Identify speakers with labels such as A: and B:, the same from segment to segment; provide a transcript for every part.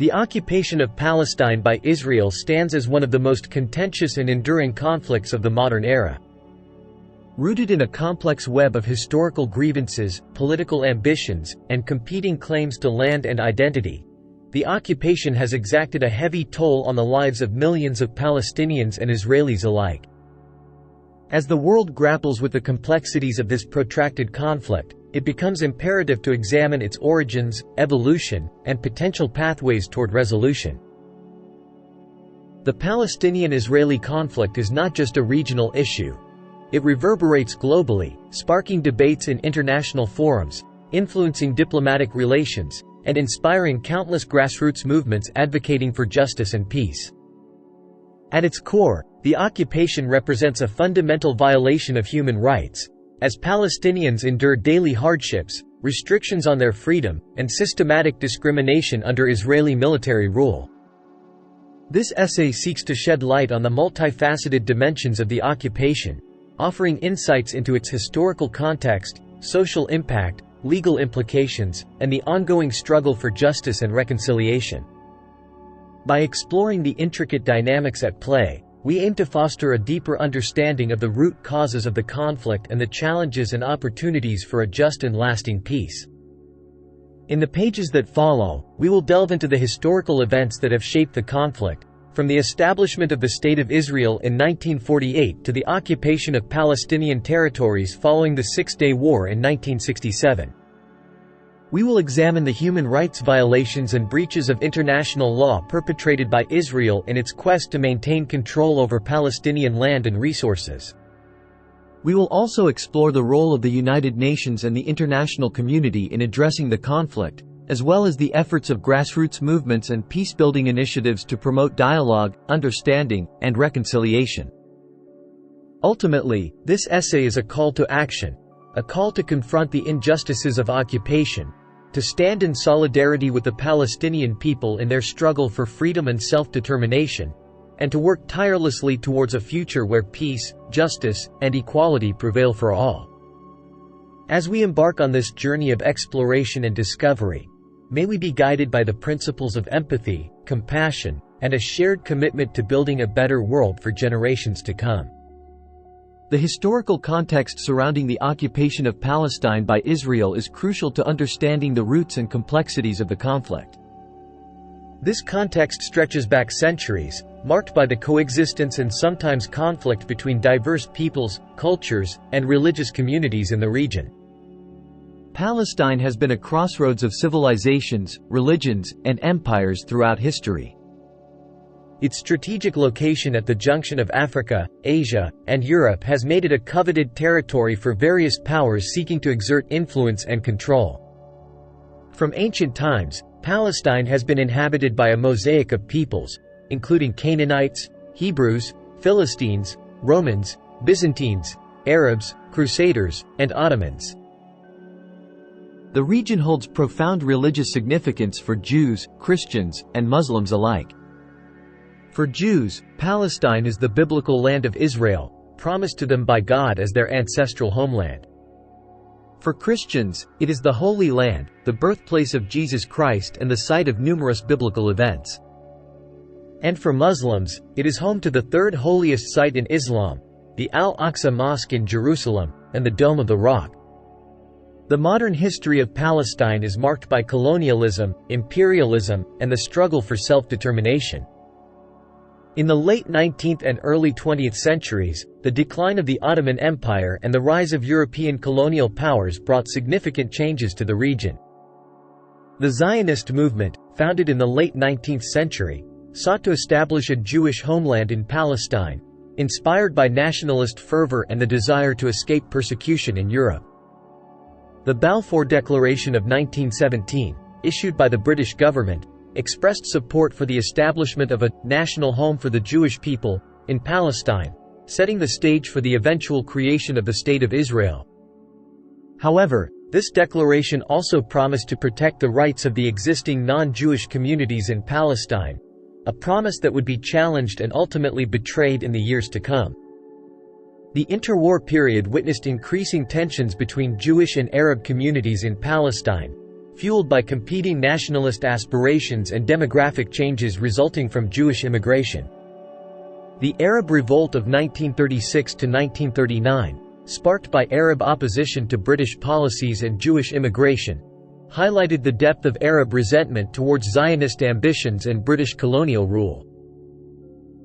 A: The occupation of Palestine by Israel stands as one of the most contentious and enduring conflicts of the modern era. Rooted in a complex web of historical grievances, political ambitions, and competing claims to land and identity, the occupation has exacted a heavy toll on the lives of millions of Palestinians and Israelis alike. As the world grapples with the complexities of this protracted conflict, it becomes imperative to examine its origins, evolution, and potential pathways toward resolution. The Palestinian-Israeli conflict is not just a regional issue. It reverberates globally, sparking debates in international forums, influencing diplomatic relations, and inspiring countless grassroots movements advocating for justice and peace. At its core, the occupation represents a fundamental violation of human rights, as Palestinians endure daily hardships, restrictions on their freedom, and systematic discrimination under Israeli military rule. This essay seeks to shed light on the multifaceted dimensions of the occupation, offering insights into its historical context, social impact, legal implications, and the ongoing struggle for justice and reconciliation. By exploring the intricate dynamics at play, we aim to foster a deeper understanding of the root causes of the conflict and the challenges and opportunities for a just and lasting peace. In the pages that follow, we will delve into the historical events that have shaped the conflict, from the establishment of the State of Israel in 1948 to the occupation of Palestinian territories following the Six-Day War in 1967. We will examine the human rights violations and breaches of international law perpetrated by Israel in its quest to maintain control over Palestinian land and resources. We will also explore the role of the United Nations and the international community in addressing the conflict, as well as the efforts of grassroots movements and peace-building initiatives to promote dialogue, understanding, and reconciliation. Ultimately, this essay is a call to action, a call to confront the injustices of occupation, to stand in solidarity with the Palestinian people in their struggle for freedom and self-determination, and to work tirelessly towards a future where peace, justice, and equality prevail for all. As we embark on this journey of exploration and discovery, may we be guided by the principles of empathy, compassion, and a shared commitment to building a better world for generations to come. The historical context surrounding the occupation of Palestine by Israel is crucial to understanding the roots and complexities of the conflict. This context stretches back centuries, marked by the coexistence and sometimes conflict between diverse peoples, cultures, and religious communities in the region. Palestine has been a crossroads of civilizations, religions, and empires throughout history. Its strategic location at the junction of Africa, Asia, and Europe has made it a coveted territory for various powers seeking to exert influence and control. From ancient times, Palestine has been inhabited by a mosaic of peoples, including Canaanites, Hebrews, Philistines, Romans, Byzantines, Arabs, Crusaders, and Ottomans. The region holds profound religious significance for Jews, Christians, and Muslims alike. For Jews, Palestine is the biblical land of Israel, promised to them by God as their ancestral homeland. For Christians, it is the Holy Land, the birthplace of Jesus Christ and the site of numerous biblical events. And for Muslims, it is home to the third holiest site in Islam, the Al-Aqsa Mosque in Jerusalem, and the Dome of the Rock. The modern history of Palestine is marked by colonialism, imperialism, and the struggle for self-determination. In the late 19th and early 20th centuries, the decline of the Ottoman Empire and the rise of European colonial powers brought significant changes to the region. The Zionist movement, founded in the late 19th century, sought to establish a Jewish homeland in Palestine, inspired by nationalist fervor and the desire to escape persecution in Europe. The Balfour Declaration of 1917, issued by the British government, expressed support for the establishment of a national home for the Jewish people in Palestine, setting the stage for the eventual creation of the State of Israel. However, this declaration also promised to protect the rights of the existing non-Jewish communities in Palestine, a promise that would be challenged and ultimately betrayed in the years to come. The interwar period witnessed increasing tensions between Jewish and Arab communities in Palestine, fueled by competing nationalist aspirations and demographic changes resulting from Jewish immigration. The Arab Revolt of 1936 to 1939, sparked by Arab opposition to British policies and Jewish immigration, highlighted the depth of Arab resentment towards Zionist ambitions and British colonial rule.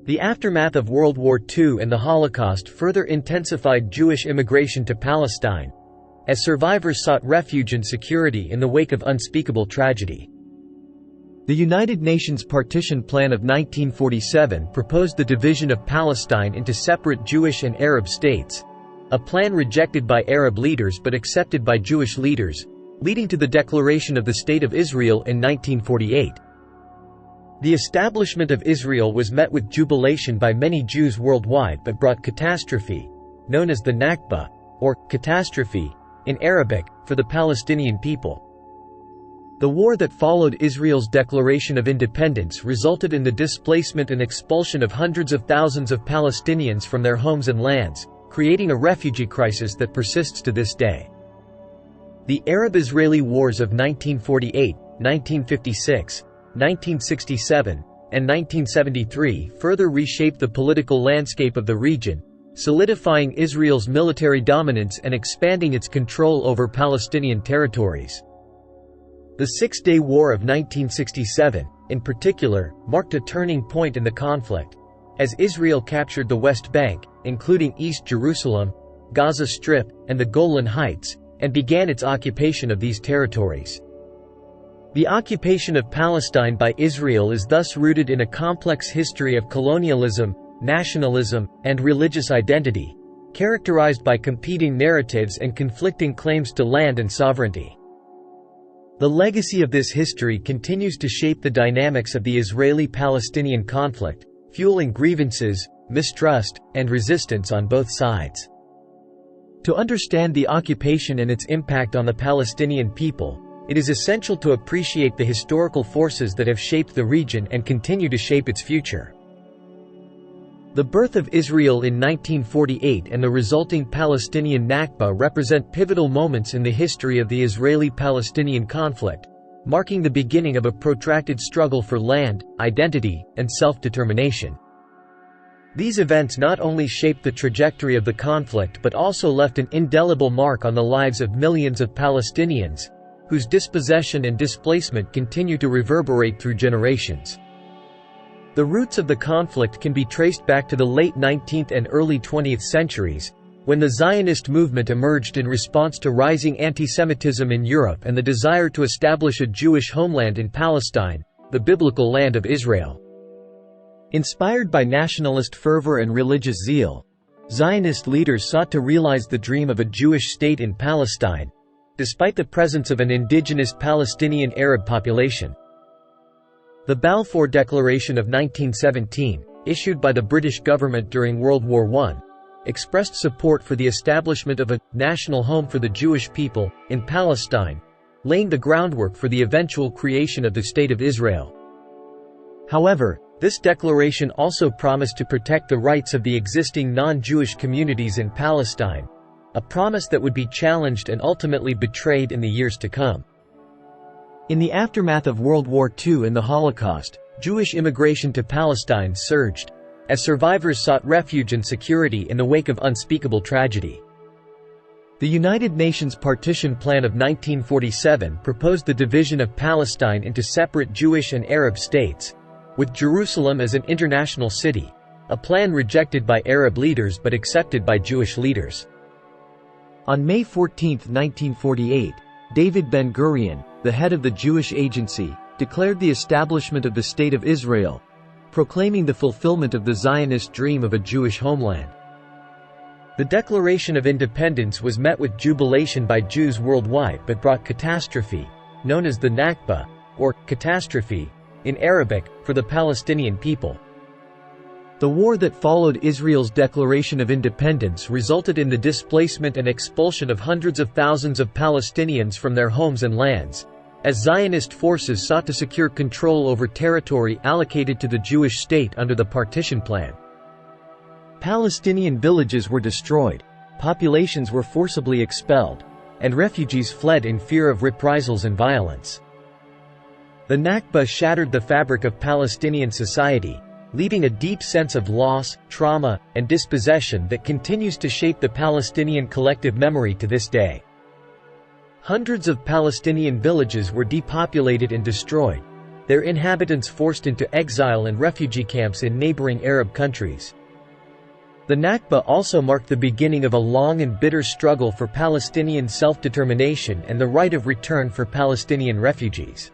A: The aftermath of World War II and the Holocaust further intensified Jewish immigration to Palestine, as survivors sought refuge and security in the wake of unspeakable tragedy. The United Nations Partition Plan of 1947 proposed the division of Palestine into separate Jewish and Arab states, a plan rejected by Arab leaders but accepted by Jewish leaders, leading to the declaration of the State of Israel in 1948. The establishment of Israel was met with jubilation by many Jews worldwide but brought catastrophe, known as the Nakba, or catastrophe, in Arabic, for the Palestinian people. The war that followed Israel's declaration of independence resulted in the displacement and expulsion of hundreds of thousands of Palestinians from their homes and lands, creating a refugee crisis that persists to this day. The Arab-Israeli Wars of 1948, 1956, 1967, and 1973 further reshaped the political landscape of the region, solidifying Israel's military dominance and expanding its control over Palestinian territories. The Six-Day War of 1967, in particular, marked a turning point in the conflict, as Israel captured the West Bank, including East Jerusalem, Gaza Strip, and the Golan Heights, and began its occupation of these territories. The occupation of Palestine by Israel is thus rooted in a complex history of colonialism, nationalism, and religious identity, characterized by competing narratives and conflicting claims to land and sovereignty. The legacy of this history continues to shape the dynamics of the Israeli-Palestinian conflict, fueling grievances, mistrust, and resistance on both sides. To understand the occupation and its impact on the Palestinian people, it is essential to appreciate the historical forces that have shaped the region and continue to shape its future. The birth of Israel in 1948 and the resulting Palestinian Nakba represent pivotal moments in the history of the Israeli-Palestinian conflict, marking the beginning of a protracted struggle for land, identity, and self-determination. These events not only shaped the trajectory of the conflict but also left an indelible mark on the lives of millions of Palestinians, whose dispossession and displacement continue to reverberate through generations. The roots of the conflict can be traced back to the late 19th and early 20th centuries, when the Zionist movement emerged in response to rising anti-Semitism in Europe and the desire to establish a Jewish homeland in Palestine, the biblical land of Israel. Inspired by nationalist fervor and religious zeal, Zionist leaders sought to realize the dream of a Jewish state in Palestine, despite the presence of an indigenous Palestinian Arab population. The Balfour Declaration of 1917, issued by the British government during World War I, expressed support for the establishment of a national home for the Jewish people in Palestine, laying the groundwork for the eventual creation of the State of Israel. However, this declaration also promised to protect the rights of the existing non-Jewish communities in Palestine, a promise that would be challenged and ultimately betrayed in the years to come. In the aftermath of World War II and the Holocaust, Jewish immigration to Palestine surged, as survivors sought refuge and security in the wake of unspeakable tragedy. The United Nations Partition Plan of 1947 proposed the division of Palestine into separate Jewish and Arab states, with Jerusalem as an international city, a plan rejected by Arab leaders but accepted by Jewish leaders. On May 14, 1948, David Ben-Gurion, the head of the Jewish Agency, declared the establishment of the State of Israel, proclaiming the fulfillment of the Zionist dream of a Jewish homeland. The Declaration of Independence was met with jubilation by Jews worldwide but brought catastrophe, known as the Nakba, or catastrophe, in Arabic, for the Palestinian people. The war that followed Israel's declaration of independence resulted in the displacement and expulsion of hundreds of thousands of Palestinians from their homes and lands, as Zionist forces sought to secure control over territory allocated to the Jewish state under the Partition Plan. Palestinian villages were destroyed, populations were forcibly expelled, and refugees fled in fear of reprisals and violence. The Nakba shattered the fabric of Palestinian society, leaving a deep sense of loss, trauma, and dispossession that continues to shape the Palestinian collective memory to this day. Hundreds of Palestinian villages were depopulated and destroyed, their inhabitants forced into exile and refugee camps in neighboring Arab countries. The Nakba also marked the beginning of a long and bitter struggle for Palestinian self-determination and the right of return for Palestinian refugees.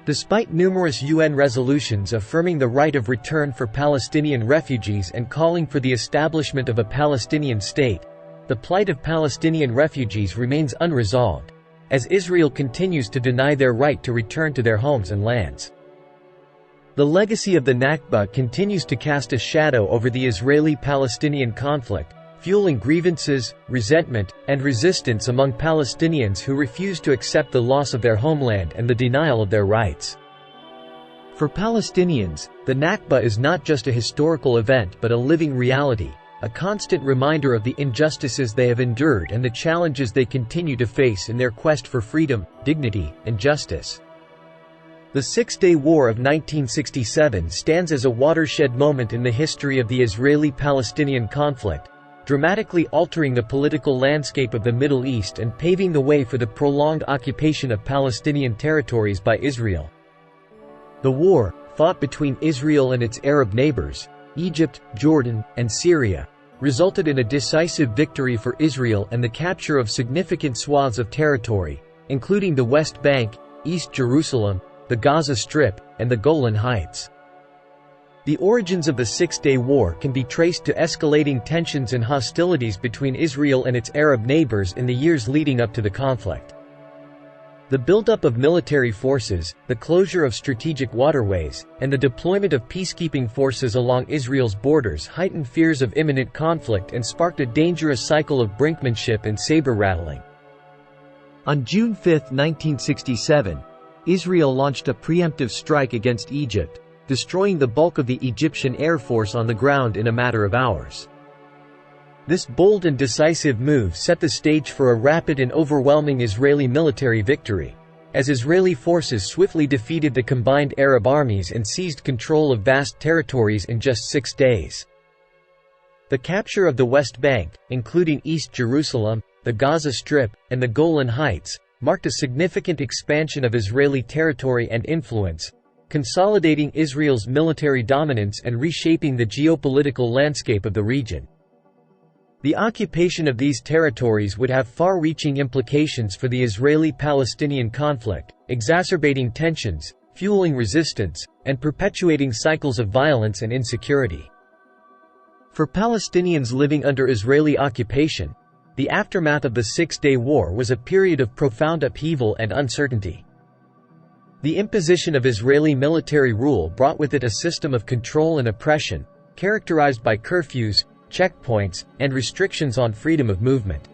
A: Despite numerous UN resolutions affirming the right of return for Palestinian refugees and calling for the establishment of a Palestinian state, the plight of Palestinian refugees remains unresolved, as Israel continues to deny their right to return to their homes and lands. The legacy of the Nakba continues to cast a shadow over the Israeli-Palestinian conflict, fueling grievances, resentment, and resistance among Palestinians who refuse to accept the loss of their homeland and the denial of their rights. For Palestinians, the Nakba is not just a historical event but a living reality, a constant reminder of the injustices they have endured and the challenges they continue to face in their quest for freedom, dignity, and justice. The Six-Day War of 1967 stands as a watershed moment in the history of the Israeli-Palestinian conflict, dramatically altering the political landscape of the Middle East and paving the way for the prolonged occupation of Palestinian territories by Israel. The war, fought between Israel and its Arab neighbors, Egypt, Jordan, and Syria, resulted in a decisive victory for Israel and the capture of significant swaths of territory, including the West Bank, East Jerusalem, the Gaza Strip, and the Golan Heights. The origins of the Six-Day War can be traced to escalating tensions and hostilities between Israel and its Arab neighbors in the years leading up to the conflict. The buildup of military forces, the closure of strategic waterways, and the deployment of peacekeeping forces along Israel's borders heightened fears of imminent conflict and sparked a dangerous cycle of brinkmanship and saber-rattling. On June 5, 1967, Israel launched a preemptive strike against Egypt, destroying the bulk of the Egyptian Air Force on the ground in a matter of hours. This bold and decisive move set the stage for a rapid and overwhelming Israeli military victory, as Israeli forces swiftly defeated the combined Arab armies and seized control of vast territories in just 6 days. The capture of the West Bank, including East Jerusalem, the Gaza Strip, and the Golan Heights, marked a significant expansion of Israeli territory and influence, consolidating Israel's military dominance and reshaping the geopolitical landscape of the region. The occupation of these territories would have far-reaching implications for the Israeli-Palestinian conflict, exacerbating tensions, fueling resistance, and perpetuating cycles of violence and insecurity. For Palestinians living under Israeli occupation, the aftermath of the Six-Day War was a period of profound upheaval and uncertainty. The imposition of Israeli military rule brought with it a system of control and oppression, characterized by curfews, checkpoints, and restrictions on freedom of movement.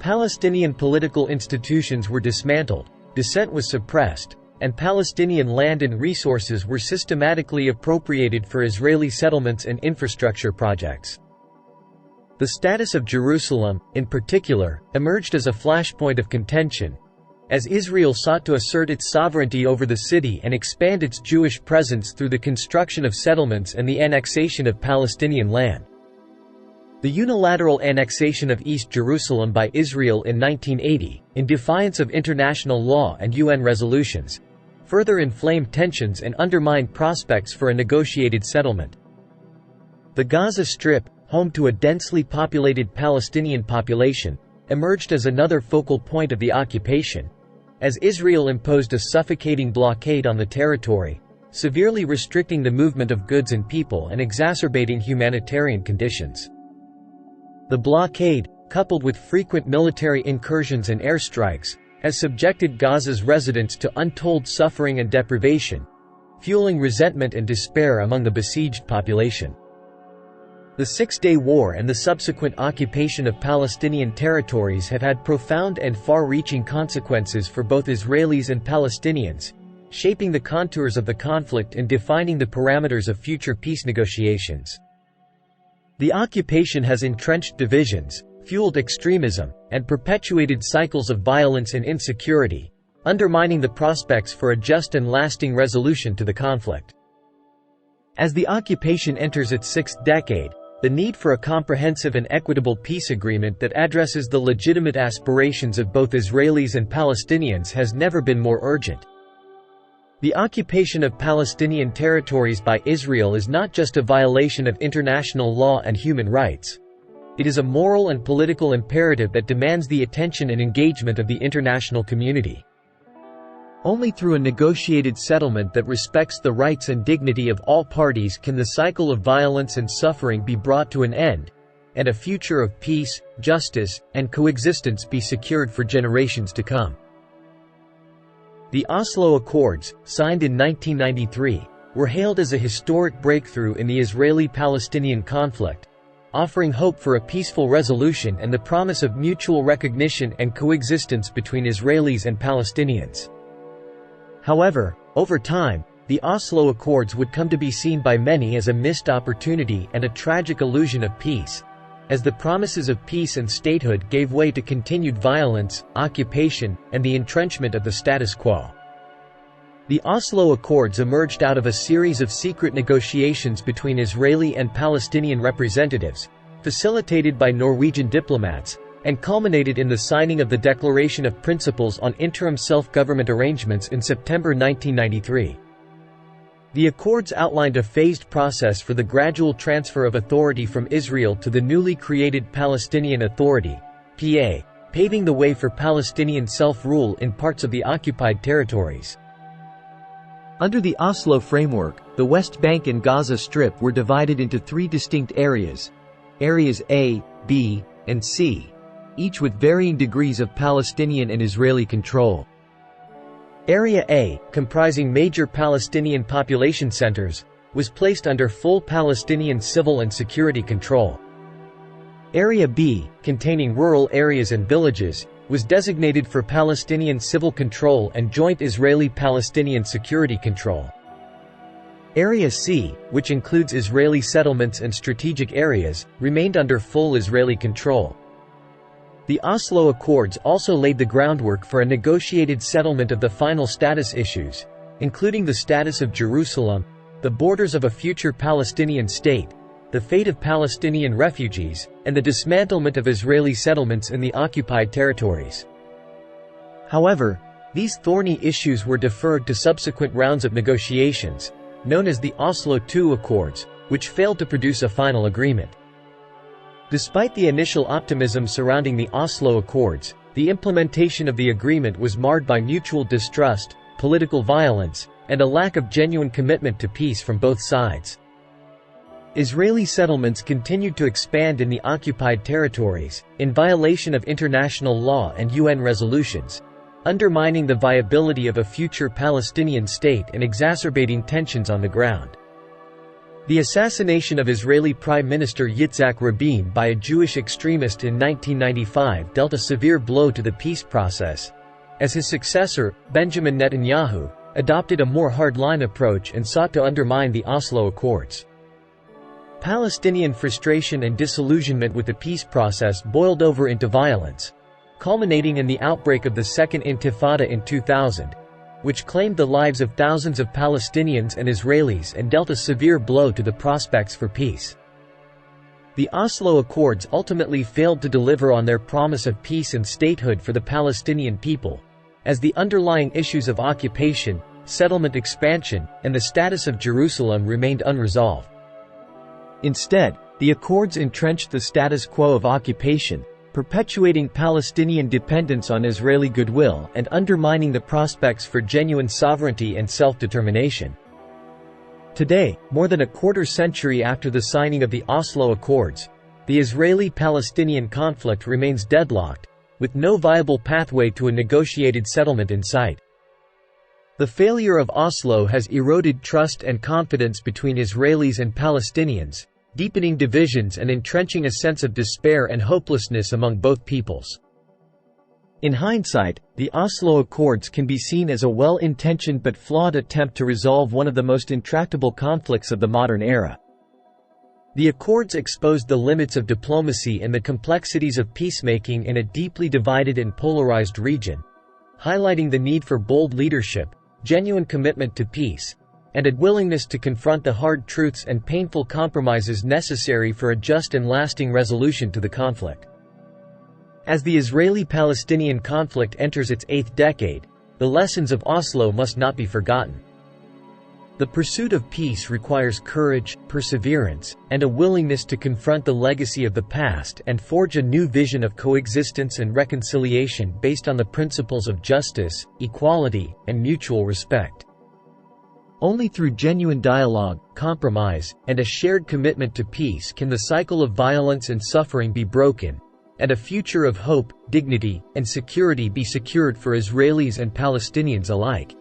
A: Palestinian political institutions were dismantled, dissent was suppressed, and Palestinian land and resources were systematically appropriated for Israeli settlements and infrastructure projects. The status of Jerusalem, in particular, emerged as a flashpoint of contention, as Israel sought to assert its sovereignty over the city and expand its Jewish presence through the construction of settlements and the annexation of Palestinian land. The unilateral annexation of East Jerusalem by Israel in 1980, in defiance of international law and UN resolutions, further inflamed tensions and undermined prospects for a negotiated settlement. The Gaza Strip, home to a densely populated Palestinian population, emerged as another focal point of the occupation, as Israel imposed a suffocating blockade on the territory, severely restricting the movement of goods and people and exacerbating humanitarian conditions. The blockade, coupled with frequent military incursions and airstrikes, has subjected Gaza's residents to untold suffering and deprivation, fueling resentment and despair among the besieged population. The Six-Day War and the subsequent occupation of Palestinian territories have had profound and far-reaching consequences for both Israelis and Palestinians, shaping the contours of the conflict and defining the parameters of future peace negotiations. The occupation has entrenched divisions, fueled extremism, and perpetuated cycles of violence and insecurity, undermining the prospects for a just and lasting resolution to the conflict. As the occupation enters its sixth decade, the need for a comprehensive and equitable peace agreement that addresses the legitimate aspirations of both Israelis and Palestinians has never been more urgent. The occupation of Palestinian territories by Israel is not just a violation of international law and human rights. It is a moral and political imperative that demands the attention and engagement of the international community. Only through a negotiated settlement that respects the rights and dignity of all parties can the cycle of violence and suffering be brought to an end, and a future of peace, justice, and coexistence be secured for generations to come. The Oslo Accords, signed in 1993, were hailed as a historic breakthrough in the Israeli-Palestinian conflict, offering hope for a peaceful resolution and the promise of mutual recognition and coexistence between Israelis and Palestinians. However, over time, the Oslo Accords would come to be seen by many as a missed opportunity and a tragic illusion of peace, as the promises of peace and statehood gave way to continued violence, occupation, and the entrenchment of the status quo. The Oslo Accords emerged out of a series of secret negotiations between Israeli and Palestinian representatives, facilitated by Norwegian diplomats, and culminated in the signing of the Declaration of Principles on Interim Self-Government Arrangements in September 1993. The accords outlined a phased process for the gradual transfer of authority from Israel to the newly created Palestinian Authority, PA, paving the way for Palestinian self-rule in parts of the occupied territories. Under the Oslo framework, the West Bank and Gaza Strip were divided into three distinct areas: Areas A, B, and C, each with varying degrees of Palestinian and Israeli control. Area A, comprising major Palestinian population centers, was placed under full Palestinian civil and security control. Area B, containing rural areas and villages, was designated for Palestinian civil control and joint Israeli-Palestinian security control. Area C, which includes Israeli settlements and strategic areas, remained under full Israeli control. The Oslo Accords also laid the groundwork for a negotiated settlement of the final status issues, including the status of Jerusalem, the borders of a future Palestinian state, the fate of Palestinian refugees, and the dismantlement of Israeli settlements in the occupied territories. However, these thorny issues were deferred to subsequent rounds of negotiations, known as the Oslo II Accords, which failed to produce a final agreement. Despite the initial optimism surrounding the Oslo Accords, the implementation of the agreement was marred by mutual distrust, political violence, and a lack of genuine commitment to peace from both sides. Israeli settlements continued to expand in the occupied territories, in violation of international law and UN resolutions, undermining the viability of a future Palestinian state and exacerbating tensions on the ground. The assassination of Israeli Prime Minister Yitzhak Rabin by a Jewish extremist in 1995 dealt a severe blow to the peace process, as his successor, Benjamin Netanyahu, adopted a more hardline approach and sought to undermine the Oslo Accords. Palestinian frustration and disillusionment with the peace process boiled over into violence, culminating in the outbreak of the Second Intifada in 2000, which claimed the lives of thousands of Palestinians and Israelis and dealt a severe blow to the prospects for peace. The Oslo Accords ultimately failed to deliver on their promise of peace and statehood for the Palestinian people, as the underlying issues of occupation, settlement expansion, and the status of Jerusalem remained unresolved. Instead, the accords entrenched the status quo of occupation, perpetuating Palestinian dependence on Israeli goodwill and undermining the prospects for genuine sovereignty and self-determination. Today, more than a quarter century after the signing of the Oslo Accords, the Israeli-Palestinian conflict remains deadlocked, with no viable pathway to a negotiated settlement in sight. The failure of Oslo has eroded trust and confidence between Israelis and Palestinians, deepening divisions and entrenching a sense of despair and hopelessness among both peoples. In hindsight, the Oslo Accords can be seen as a well-intentioned but flawed attempt to resolve one of the most intractable conflicts of the modern era. The accords exposed the limits of diplomacy and the complexities of peacemaking in a deeply divided and polarized region, highlighting the need for bold leadership, genuine commitment to peace, and a willingness to confront the hard truths and painful compromises necessary for a just and lasting resolution to the conflict. As the Israeli-Palestinian conflict enters its 8th decade, the lessons of Oslo must not be forgotten. The pursuit of peace requires courage, perseverance, and a willingness to confront the legacy of the past and forge a new vision of coexistence and reconciliation based on the principles of justice, equality, and mutual respect. Only through genuine dialogue, compromise, and a shared commitment to peace can the cycle of violence and suffering be broken, and a future of hope, dignity, and security be secured for Israelis and Palestinians alike.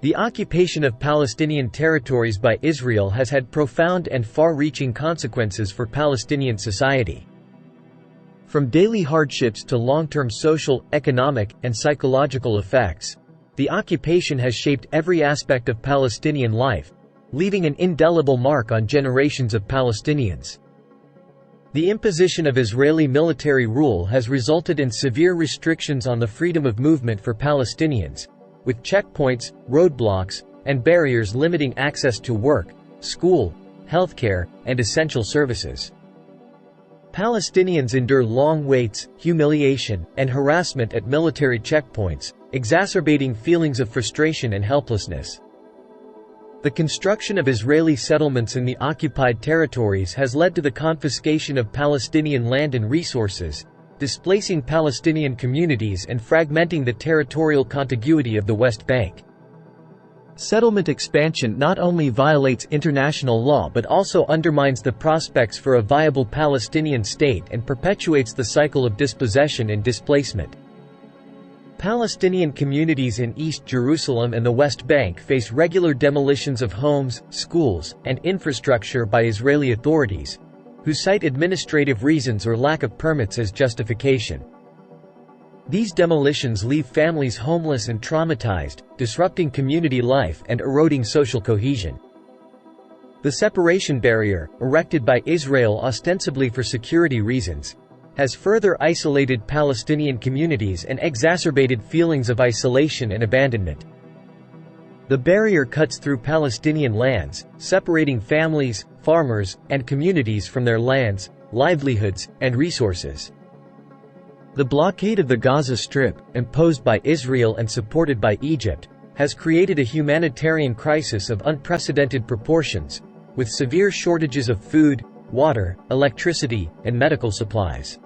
A: The occupation of Palestinian territories by Israel has had profound and far-reaching consequences for Palestinian society. From daily hardships to long-term social, economic, and psychological effects, the occupation has shaped every aspect of Palestinian life, leaving an indelible mark on generations of Palestinians. The imposition of Israeli military rule has resulted in severe restrictions on the freedom of movement for Palestinians, with checkpoints, roadblocks, and barriers limiting access to work, school, healthcare, and essential services. Palestinians endure long waits, humiliation, and harassment at military checkpoints, exacerbating feelings of frustration and helplessness. The construction of Israeli settlements in the occupied territories has led to the confiscation of Palestinian land and resources, displacing Palestinian communities and fragmenting the territorial contiguity of the West Bank. Settlement expansion not only violates international law but also undermines the prospects for a viable Palestinian state and perpetuates the cycle of dispossession and displacement. Palestinian communities in East Jerusalem and the West Bank face regular demolitions of homes, schools, and infrastructure by Israeli authorities, who cite administrative reasons or lack of permits as justification. These demolitions leave families homeless and traumatized, disrupting community life and eroding social cohesion. The separation barrier, erected by Israel ostensibly for security reasons, has further isolated Palestinian communities and exacerbated feelings of isolation and abandonment. The barrier cuts through Palestinian lands, separating families, farmers, and communities from their lands, livelihoods, and resources. The blockade of the Gaza Strip, imposed by Israel and supported by Egypt, has created a humanitarian crisis of unprecedented proportions, with severe shortages of food, water, electricity, and medical supplies.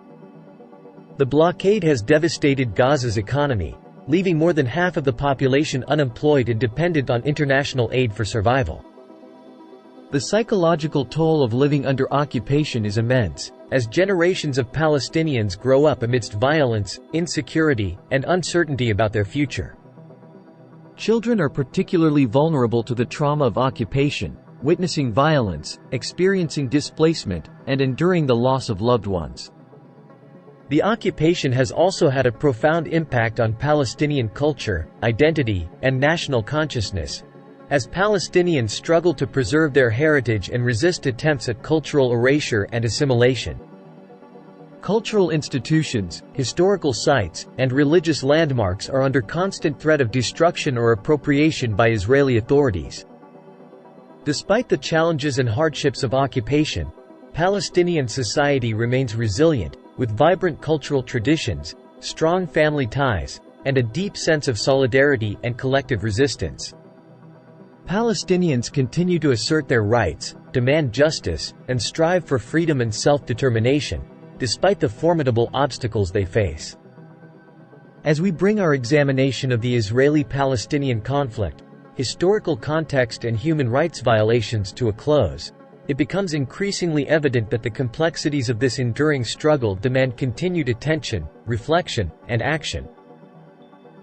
A: The blockade has devastated Gaza's economy, leaving more than half of the population unemployed and dependent on international aid for survival. The psychological toll of living under occupation is immense, as generations of Palestinians grow up amidst violence, insecurity, and uncertainty about their future. Children are particularly vulnerable to the trauma of occupation, witnessing violence, experiencing displacement, and enduring the loss of loved ones. The occupation has also had a profound impact on Palestinian culture, identity, and national consciousness, as Palestinians struggle to preserve their heritage and resist attempts at cultural erasure and assimilation. Cultural institutions, historical sites, and religious landmarks are under constant threat of destruction or appropriation by Israeli authorities. Despite the challenges and hardships of occupation, Palestinian society remains resilient, with vibrant cultural traditions, strong family ties, and a deep sense of solidarity and collective resistance. Palestinians continue to assert their rights, demand justice, and strive for freedom and self-determination, despite the formidable obstacles they face. As we bring our examination of the Israeli-Palestinian conflict, historical context and human rights violations to a close, it becomes increasingly evident that the complexities of this enduring struggle demand continued attention, reflection, and action.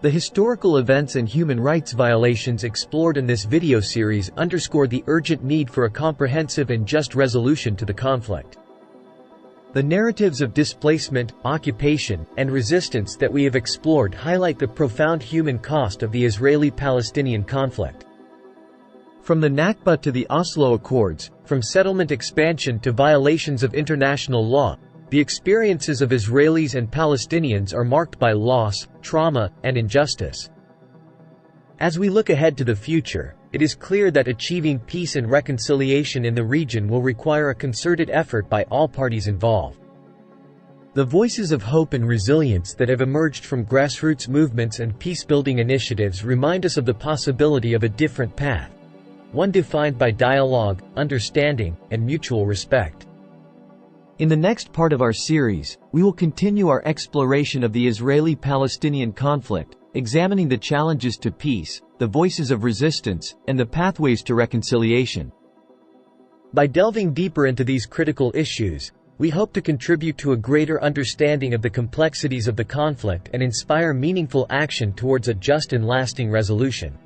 A: The historical events and human rights violations explored in this video series underscore the urgent need for a comprehensive and just resolution to the conflict. The narratives of displacement, occupation, and resistance that we have explored highlight the profound human cost of the Israeli-Palestinian conflict. From the Nakba to the Oslo Accords, from settlement expansion to violations of international law, the experiences of Israelis and Palestinians are marked by loss, trauma, and injustice. As we look ahead to the future, it is clear that achieving peace and reconciliation in the region will require a concerted effort by all parties involved. The voices of hope and resilience that have emerged from grassroots movements and peace-building initiatives remind us of the possibility of a different path, one defined by dialogue, understanding, and mutual respect. In the next part of our series, we will continue our exploration of the Israeli-Palestinian conflict, examining the challenges to peace, the voices of resistance, and the pathways to reconciliation. By delving deeper into these critical issues, we hope to contribute to a greater understanding of the complexities of the conflict and inspire meaningful action towards a just and lasting resolution.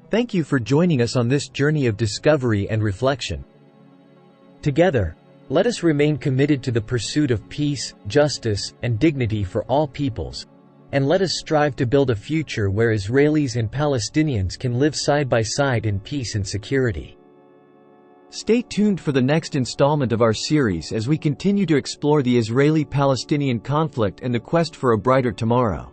A: Thank you for joining us on this journey of discovery and reflection. Together, let us remain committed to the pursuit of peace, justice, and dignity for all peoples, and let us strive to build a future where Israelis and Palestinians can live side by side in peace and security. Stay tuned for the next installment of our series as we continue to explore the Israeli-Palestinian conflict and the quest for a brighter tomorrow.